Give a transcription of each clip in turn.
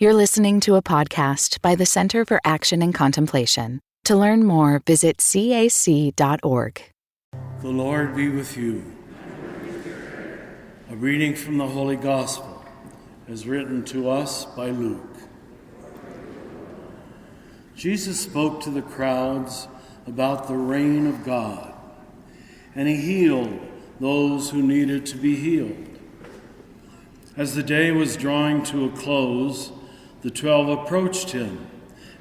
You're listening to a podcast by the Center for Action and Contemplation. To learn more, visit cac.org. The Lord be with you. A reading from the Holy Gospel as written to us by Luke. Jesus spoke to the crowds about the reign of God, and he healed those who needed to be healed. As the day was drawing to a close, the 12 approached him,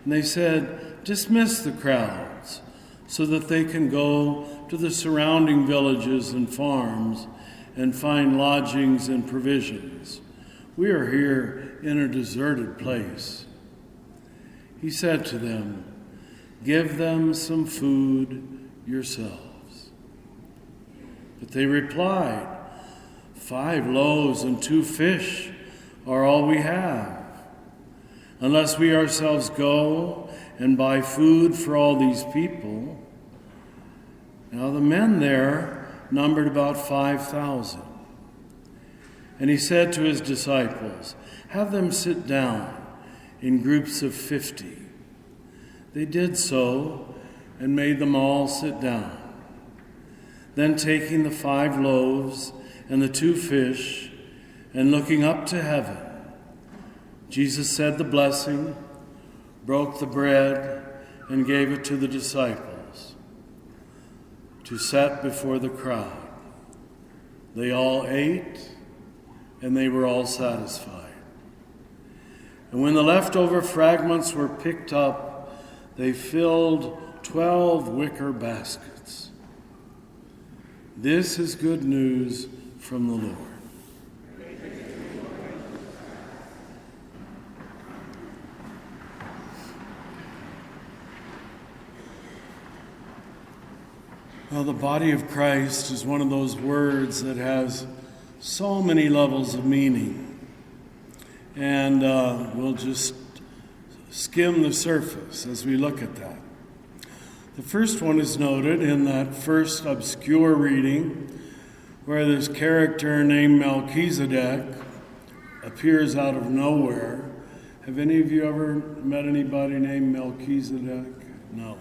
and they said, "Dismiss the crowds so that they can go to the surrounding villages and farms and find lodgings and provisions. We are here in a deserted place." He said to them, "Give them some food yourselves." But they replied, 5 loaves and 2 fish are all we have. Unless we ourselves go and buy food for all these people." Now the men there numbered about 5,000. And he said to his disciples, "Have them sit down in groups of 50. They did so and made them all sit down. Then taking the 5 loaves and the 2 fish, and looking up to heaven, Jesus said the blessing, broke the bread, and gave it to the disciples to set before the crowd. They all ate, and they were all satisfied. And when the leftover fragments were picked up, they filled 12 wicker baskets. This is good news from the Lord. Well, the body of Christ is one of those words that has so many levels of meaning. And we'll just skim the surface as we look at that. The first one is noted in that first obscure reading where this character named Melchizedek appears out of nowhere. Have any of you ever met anybody named Melchizedek? No.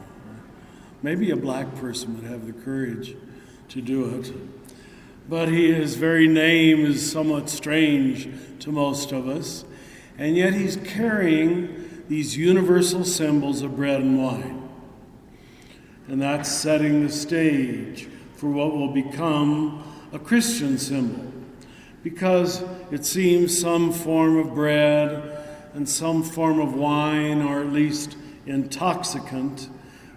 Maybe a black person would have the courage to do it. But his very name is somewhat strange to most of us. And yet he's carrying these universal symbols of bread and wine. And that's setting the stage for what will become a Christian symbol. Because it seems some form of bread and some form of wine, or at least intoxicant,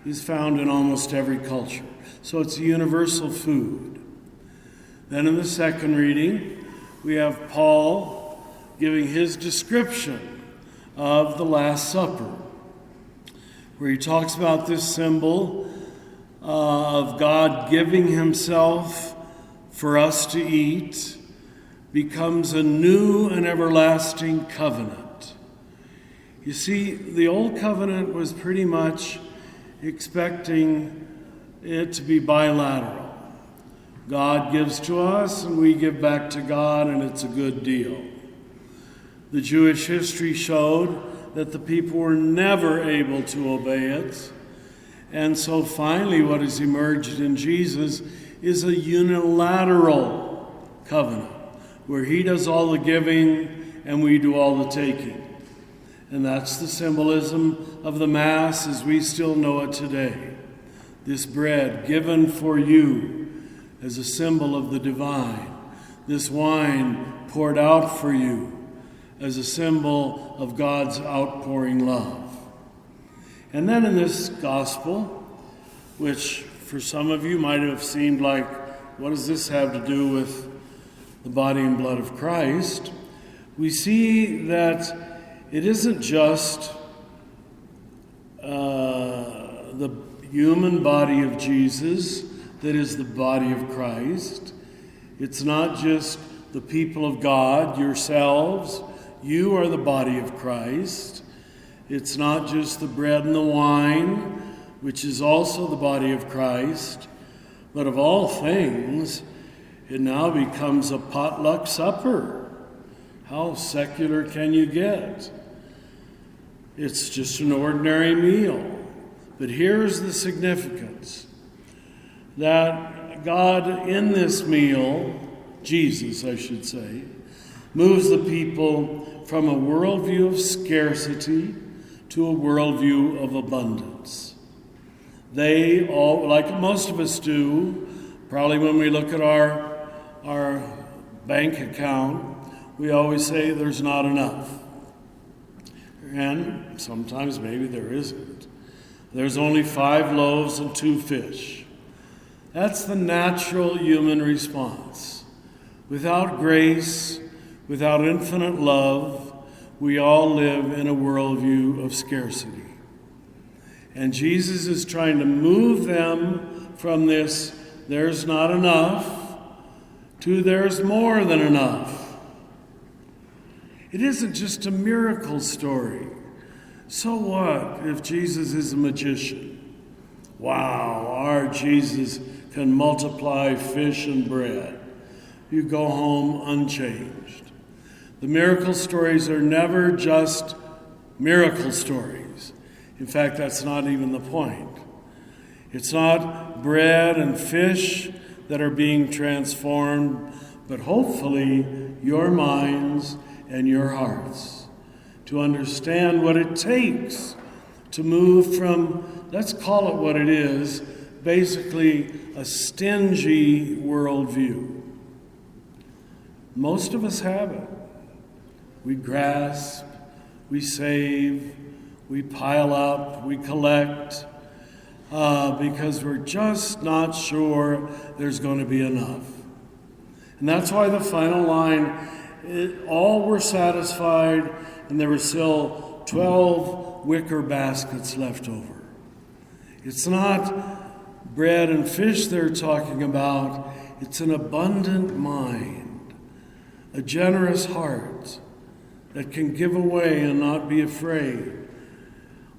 is found in almost every culture. So it's a universal food. Then in the second reading, we have Paul giving his description of the Last Supper, where he talks about this symbol of God giving himself for us to eat, becomes a new and everlasting covenant. You see, the old covenant was pretty much expecting it to be bilateral. God gives to us and we give back to God, and it's a good deal. The Jewish history showed that the people were never able to obey it. And so finally what has emerged in Jesus is a unilateral covenant where he does all the giving and we do all the taking. And that's the symbolism of the Mass as we still know it today. This bread given for you as a symbol of the divine. This wine poured out for you as a symbol of God's outpouring love. And then in this gospel, which for some of you might have seemed like, what does this have to do with the body and blood of Christ? We see that it isn't just the human body of Jesus that is the body of Christ. It's not just the people of God, yourselves. You are the body of Christ. It's not just the bread and the wine, which is also the body of Christ. But of all things, it now becomes a potluck supper. How secular can you get? It's just an ordinary meal. But here's the significance. That God in this meal, Jesus I should say, moves the people from a worldview of scarcity to a worldview of abundance. They all, like most of us do, probably when we look at our bank account, we always say there's not enough. And sometimes maybe there isn't. There's only 5 loaves and 2 fish. That's the natural human response. Without grace, without infinite love, we all live in a worldview of scarcity. And Jesus is trying to move them from this, there's not enough, to there's more than enough. It isn't just a miracle story. So what if Jesus is a magician? Wow, our Jesus can multiply fish and bread. You go home unchanged. The miracle stories are never just miracle stories. In fact, that's not even the point. It's not bread and fish that are being transformed, but hopefully your minds and your hearts to understand what it takes to move from, let's call it what it is, basically a stingy worldview. Most of us have it. We grasp, we save, we pile up, we collect, because we're just not sure there's going to be enough. And that's why the final line, all were satisfied, and there were still 12 wicker baskets left over. It's not bread and fish they're talking about, it's an abundant mind, a generous heart that can give away and not be afraid.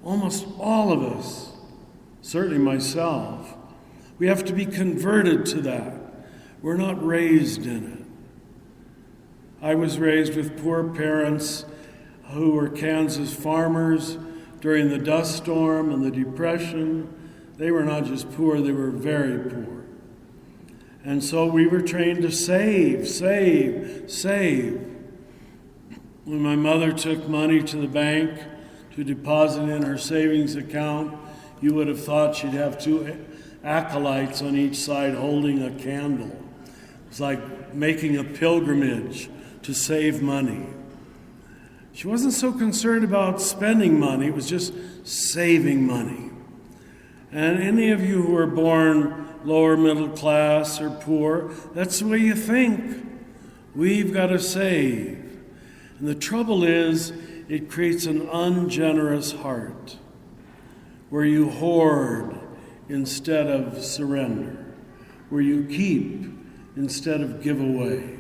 Almost all of us, certainly myself, we have to be converted to that. We're not raised in it. I was raised with poor parents who were Kansas farmers during the dust storm and the Depression. They were not just poor, they were very poor. And so we were trained to save. When my mother took money to the bank to deposit in her savings account, you would have thought she'd have 2 acolytes on each side holding a candle. It was like making a pilgrimage to save money. She wasn't so concerned about spending money, it was just saving money. And any of you who are born lower middle class or poor, that's the way you think. We've got to save. And the trouble is, it creates an ungenerous heart where you hoard instead of surrender, where you keep instead of give away.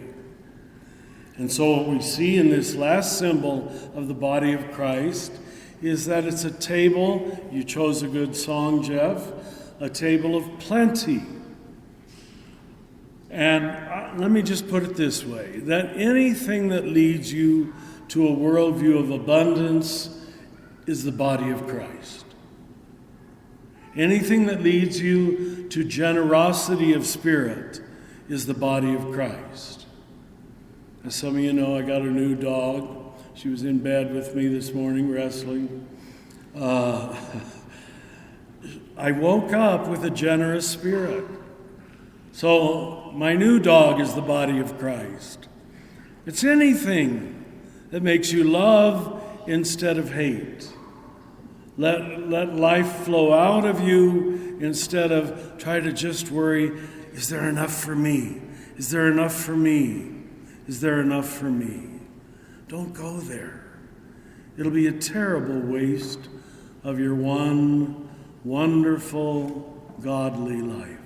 And so what we see in this last symbol of the body of Christ is that it's a table, you chose a good song, Jeff, a table of plenty. And let me just put it this way, that anything that leads you to a worldview of abundance is the body of Christ. Anything that leads you to generosity of spirit is the body of Christ. As some of you know, I got a new dog. She was in bed with me this morning wrestling. I woke up with a generous spirit. So my new dog is the body of Christ. It's anything that makes you love instead of hate. Let life flow out of you instead of try to just worry, is there enough for me? Is there enough for me? Is there enough for me? Don't go there. It'll be a terrible waste of your one wonderful, godly life.